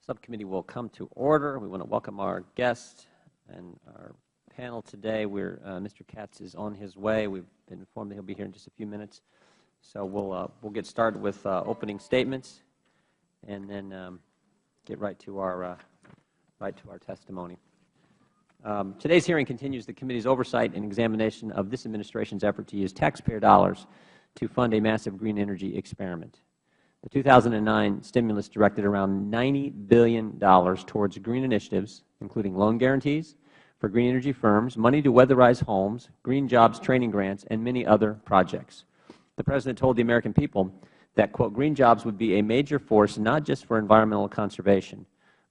Subcommittee will come to order. We want to welcome our guest and our panel today. Mr. Katz is on his way. We've been informed that he'll be here in just a few minutes. So we'll get started with opening statements and then get right to our testimony. Today's hearing continues the committee's oversight and examination of this administration's effort to use taxpayer dollars to fund a massive green energy experiment. The 2009 stimulus directed around $90 billion towards green initiatives, including loan guarantees for green energy firms, money to weatherize homes, green jobs training grants, and many other projects. The President told the American people that, quote, green jobs would be a major force not just for environmental conservation,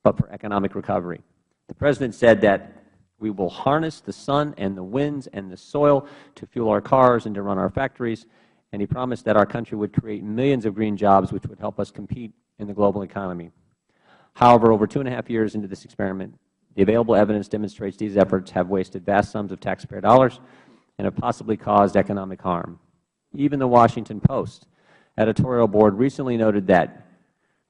but for economic recovery. The President said that we will harness the sun and the winds and the soil to fuel our cars and to run our factories, and he promised that our country would create millions of green jobs which would help us compete in the global economy. However, over 2.5 years into this experiment, the available evidence demonstrates these efforts have wasted vast sums of taxpayer dollars and have possibly caused economic harm. Even the Washington Post editorial board recently noted that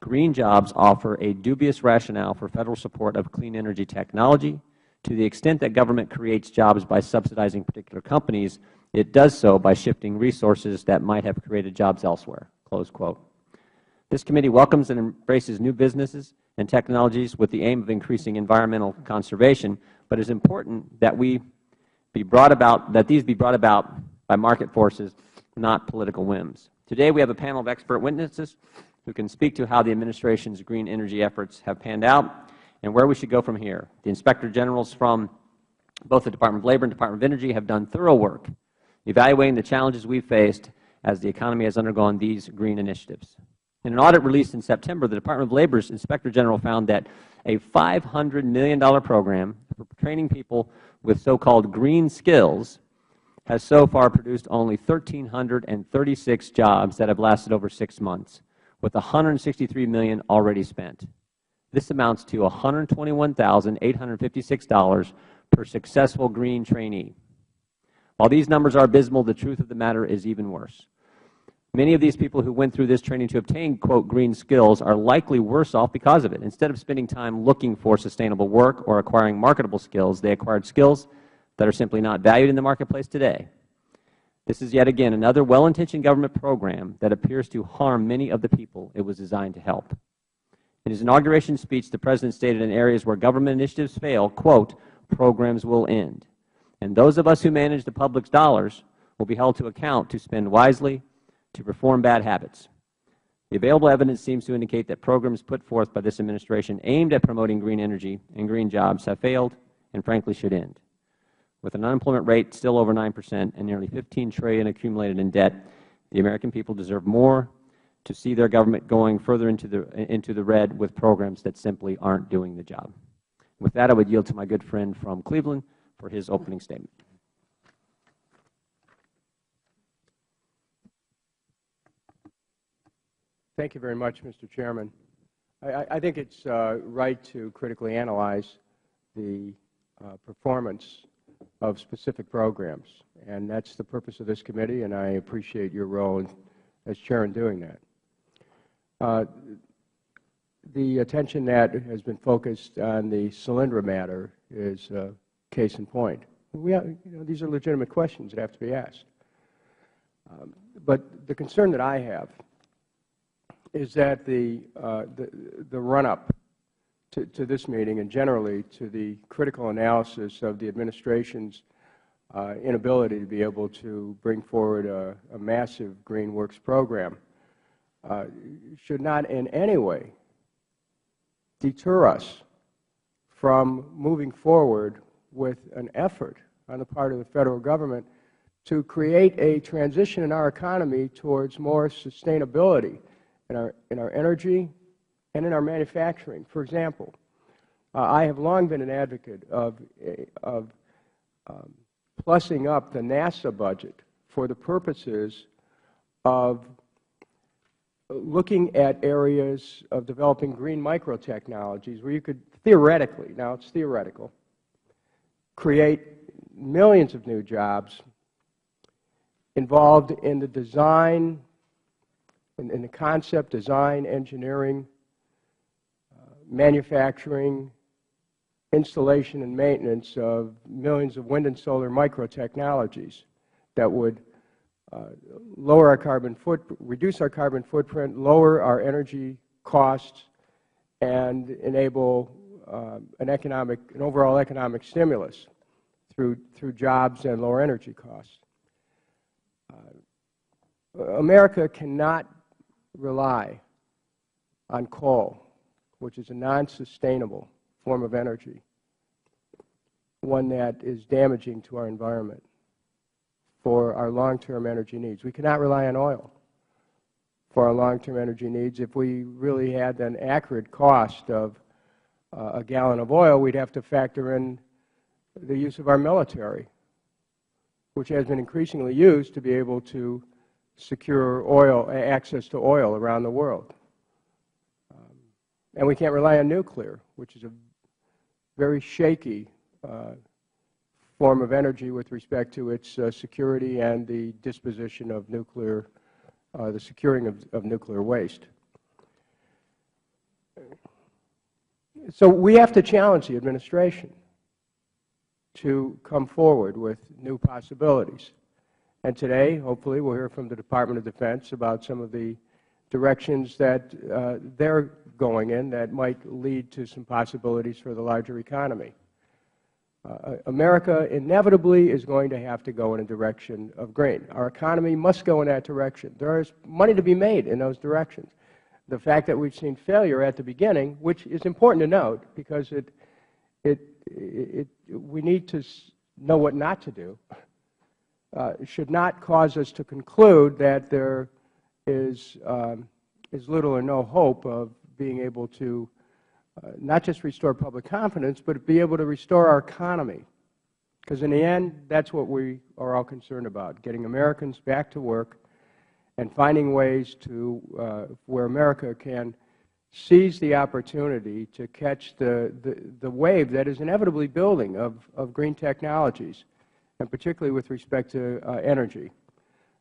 green jobs offer a dubious rationale for Federal support of clean energy technology. To the extent that government creates jobs by subsidizing particular companies, it does so by shifting resources that might have created jobs elsewhere, close quote. This committee welcomes and embraces new businesses and technologies with the aim of increasing environmental conservation, but it is important that these be brought about by market forces, not political whims. Today we have a panel of expert witnesses who can speak to how the administration's green energy efforts have panned out and where we should go from here. The Inspector Generals from both the Department of Labor and Department of Energy have done thorough work evaluating the challenges we've faced as the economy has undergone these green initiatives. In an audit released in September, the Department of Labor's Inspector General found that a $500 million program for training people with so-called green skills has so far produced only 1,336 jobs that have lasted over 6 months, with $163 million already spent. This amounts to $121,856 per successful green trainee. While these numbers are abysmal, the truth of the matter is even worse. Many of these people who went through this training to obtain, quote, green skills are likely worse off because of it. Instead of spending time looking for sustainable work or acquiring marketable skills, they acquired skills that are simply not valued in the marketplace today. This is yet again another well-intentioned government program that appears to harm many of the people it was designed to help. In his inauguration speech, the President stated in areas where government initiatives fail, quote, programs will end. And those of us who manage the public's dollars will be held to account to spend wisely, to reform bad habits. The available evidence seems to indicate that programs put forth by this administration aimed at promoting green energy and green jobs have failed and frankly should end. With an unemployment rate still over 9% and nearly $15 trillion accumulated in debt, the American people deserve more to see their government going further into the red with programs that simply aren't doing the job. With that, I would yield to my good friend from Cleveland for his opening statement. Thank you very much, Mr. Chairman. I think it's right to critically analyze the performance of specific programs, and that's the purpose of this committee, and I appreciate your role as chair in doing that. The attention that has been focused on the Solyndra matter is case in point. These are legitimate questions that have to be asked. But the concern that I have is that the run-up to this meeting and generally to the critical analysis of the administration's inability to be able to bring forward a massive Green Works program should not in any way deter us from moving forward with an effort on the part of the Federal Government to create a transition in our economy towards more sustainability in our energy and in our manufacturing. For example, I have long been an advocate of plussing up the NASA budget for the purposes of looking at areas of developing green microtechnologies where you could theoretically, now it's theoretical, create millions of new jobs involved in the design, in the concept, design, engineering, manufacturing, installation, and maintenance of millions of wind and solar microtechnologies that would lower our reduce our carbon footprint, lower our energy costs, and enable an overall economic stimulus through jobs and lower energy costs. America cannot rely on coal, which is a non-sustainable form of energy, one that is damaging to our environment, for our long-term energy needs. We cannot rely on oil for our long-term energy needs. If we really had an accurate cost of a gallon of oil, we'd have to factor in the use of our military, which has been increasingly used to be able to secure access to oil around the world. And we can't rely on nuclear, which is a very shaky form of energy with respect to its security and the disposition of nuclear, the securing of nuclear waste. So we have to challenge the administration to come forward with new possibilities. And today, hopefully, we'll hear from the Department of Defense about some of the directions that they're going in that might lead to some possibilities for the larger economy. America inevitably is going to have to go in a direction of green. Our economy must go in that direction. There is money to be made in those directions. The fact that we've seen failure at the beginning, which is important to note because we need to know what not to do, should not cause us to conclude that there is little or no hope of being able to not just restore public confidence, but be able to restore our economy. Because in the end, that's what we are all concerned about, getting Americans back to work and finding ways to where America can seize the opportunity to catch the wave that is inevitably building of green technologies, and particularly with respect to energy.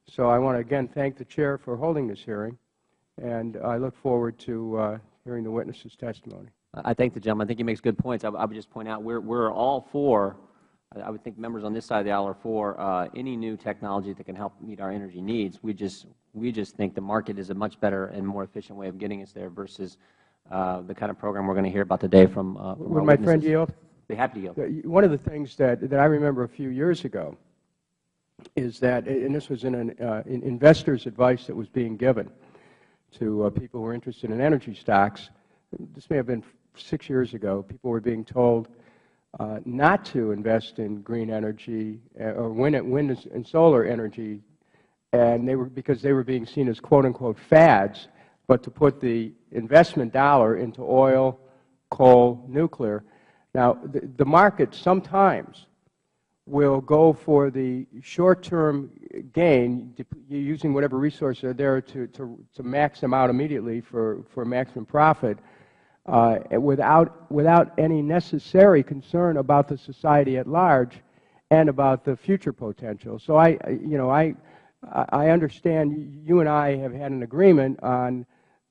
So I want to again thank the Chair for holding this hearing, and I look forward to hearing the witnesses' testimony. I thank the gentleman. I think he makes good points. I would just point out we're all for, I would think members on this side of the aisle are for any new technology that can help meet our energy needs. We just think the market is a much better and more efficient way of getting us there versus the kind of program we're going to hear about today from our witnesses. Would my friend yield? Be happy to yield. One of the things that I remember a few years ago is that, and this was in an investor's advice that was being given to people who were interested in energy stocks. This may have been 6 years ago. People were being told not to invest in green energy or wind and solar energy, and because they were being seen as quote-unquote fads, but to put the investment dollar into oil, coal, nuclear. Now, the market sometimes will go for the short-term gain, using whatever resources are there to max them out immediately for maximum profit, without any necessary concern about the society at large and about the future potential. So I understand you and I have had an agreement on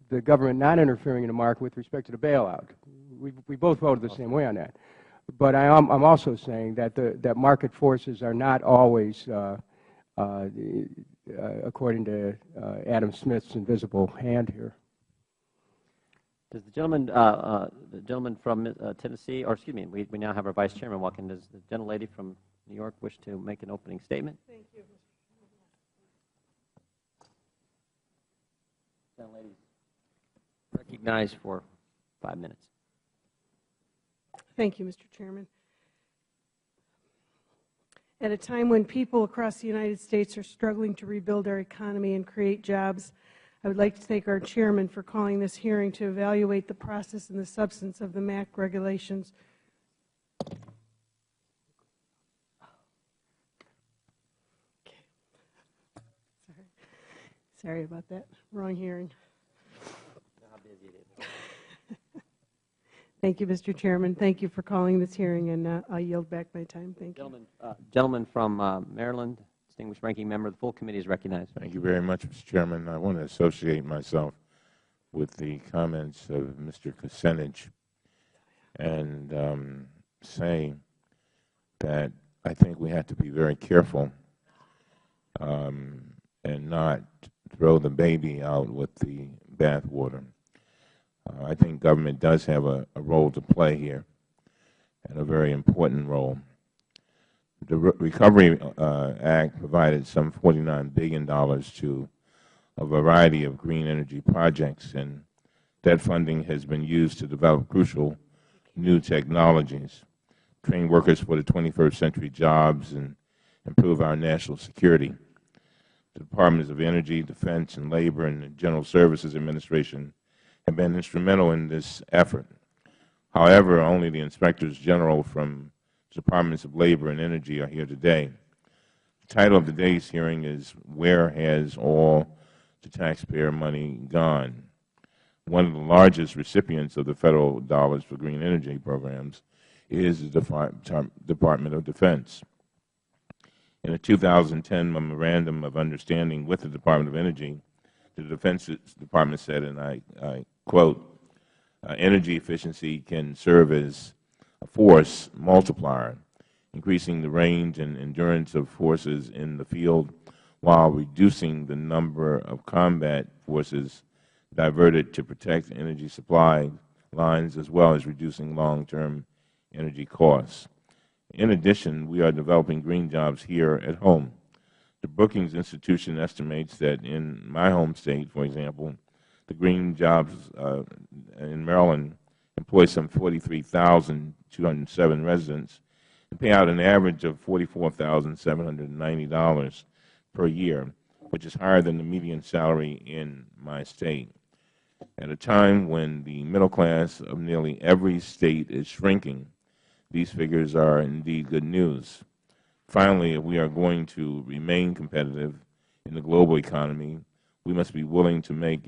the government not interfering in the market with respect to the bailout. We both voted the same way on that. But I'm also saying that that market forces are not always, according to Adam Smith's invisible hand here. Does the gentleman from Tennessee, or excuse me, we now have our Vice Chairman walking. Does the gentlelady from New York wish to make an opening statement? Thank you. Gentlelady, recognized for 5 minutes. Thank you, Mr. Chairman. At a time when people across the United States are struggling to rebuild our economy and create jobs, I would like to thank our Chairman for calling this hearing to evaluate the process and the substance of the MAC regulations. Okay. Sorry about that. Wrong hearing. How busy it is. Thank you, Mr. Chairman. Thank you for calling this hearing, and I'll yield back my time. Thank you. Gentleman from Maryland, distinguished ranking member of the full committee, is recognized. Thank you very much, Mr. Chairman. I want to associate myself with the comments of Mr. Kucinich and say that I think we have to be very careful and not throw the baby out with the bathwater. I think government does have a role to play here, and a very important role. The Recovery Act provided some $49 billion to a variety of green energy projects, and that funding has been used to develop crucial new technologies, train workers for the 21st century jobs, and improve our national security. The Departments of Energy, Defense, and Labor, and the General Services Administration have been instrumental in this effort. However, only the Inspectors General from the Departments of Labor and Energy are here today. The title of today's hearing is, "Where Has All the Taxpayer Money Gone?" One of the largest recipients of the federal dollars for green energy programs is the Department of Defense. In a 2010 Memorandum of Understanding with the Department of Energy, the Defense Department said, and I quote, "Energy efficiency can serve as a force multiplier, increasing the range and endurance of forces in the field while reducing the number of combat forces diverted to protect energy supply lines, as well as reducing long-term energy costs. In addition, we are developing green jobs here at home. The Brookings Institution estimates that in my home state, for example, the green jobs in Maryland employ some 43,207 residents and pay out an average of $44,790 per year, which is higher than the median salary in my state. At a time when the middle class of nearly every state is shrinking, these figures are indeed good news. Finally, if we are going to remain competitive in the global economy, we must be willing to make